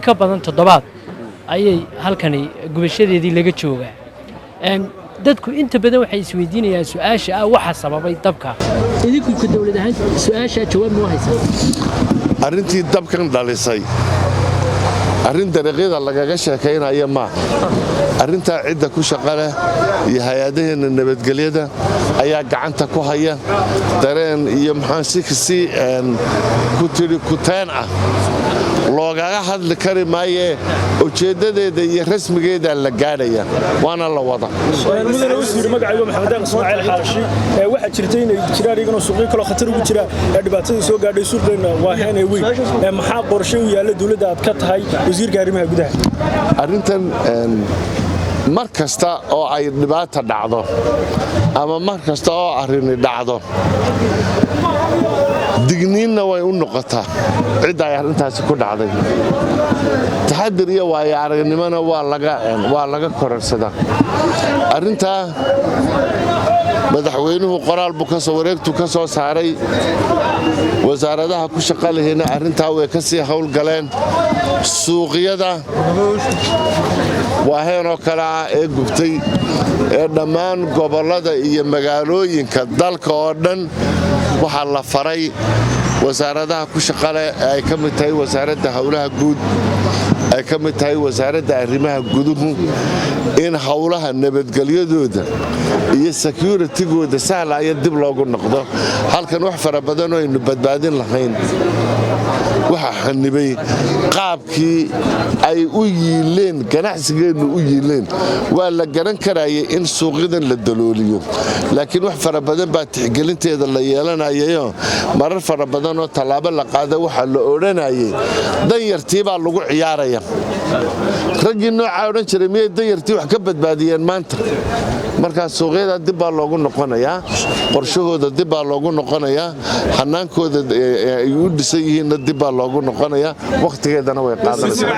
ka badan 7 ayay halkani gubashadeedii laga joogaa dadku inta badan waxay isweydiinayaan su'aasha waxa sababay dabka idinku ka dawlad ahaan su'aasha jawaab ma haysan arrintii dabkan dhalisay arrin dariiqyada lagaga sheekaynayo ma arrinta cidda ku shaqo leh iyo hay'adaheena nabadgelyada ayaa gacanta ku haya dareen iyo maxaan si ku tiri ku taan ah loogaga hadli kari maaye ujeedadeeda iyo rasmigeeda la gaadhaya waana la wada mudane wasiir magacayga maxamed Ismaaciil Xaashi waxa jirtay inay jiraan iyagoo suuqyo kale khatar ugu jira dhibaatada soo gaadhay suuqeena waa heenay weyn maxaa qorshe u yaala dawladda aad ka tahay wasiirka arrimaha gudaha arrintan mar kasta oo ay dhibaato dhacdo ama mar kasta oo arrin dhacdo digniinna way u noqotaa cid ay arrintaasi ku dhacday taxadir iyo waayo aragnimona waa laga kororsadaa arrintaa madaxweynuhu qoraal buu wareegtu ka soo saaray wasaaradaha ku shaqo lehina arrintaa way ka sii howlgaleen suuqyada waa heenoo kale ah ee gubtay ee dhammaan gobollada iyo magaalooyinka dalka oo dhan waxaa la faray wasaaradaha ku shaqo leh ee ay ka mid tahay wasaaradda howlaha guud ay ka mid tahay wasaaradda arrimaha guduhu in howlaha nabadgelyadooda iyo securitigooda sahlaya dib loogu noqdo halkan wax fara badan oo aynu badbaadin lahayn waxa xanibay qaabkii ay u yiileen ganacsigeenu u yiileen waa la garan karayay in suuqyadan la dalooliyo laakiin wax fara badan baa tixgelinteeda la yeelanayo marar fara badan oo talaabo la qaada waxa la oranayay dan yartii baa lagu ciyaaraya ragii nooca oran jiray miyay dan yartii wax ka badbaadiyeen maanta marka suuqyada dib baa loogu noqonayaa qorshahooda dib baa loogu noqonayaa hanaankooda ay u dhisan yihiin dib baa loogu noqonayaa waqtigeedana way qaadanaysaa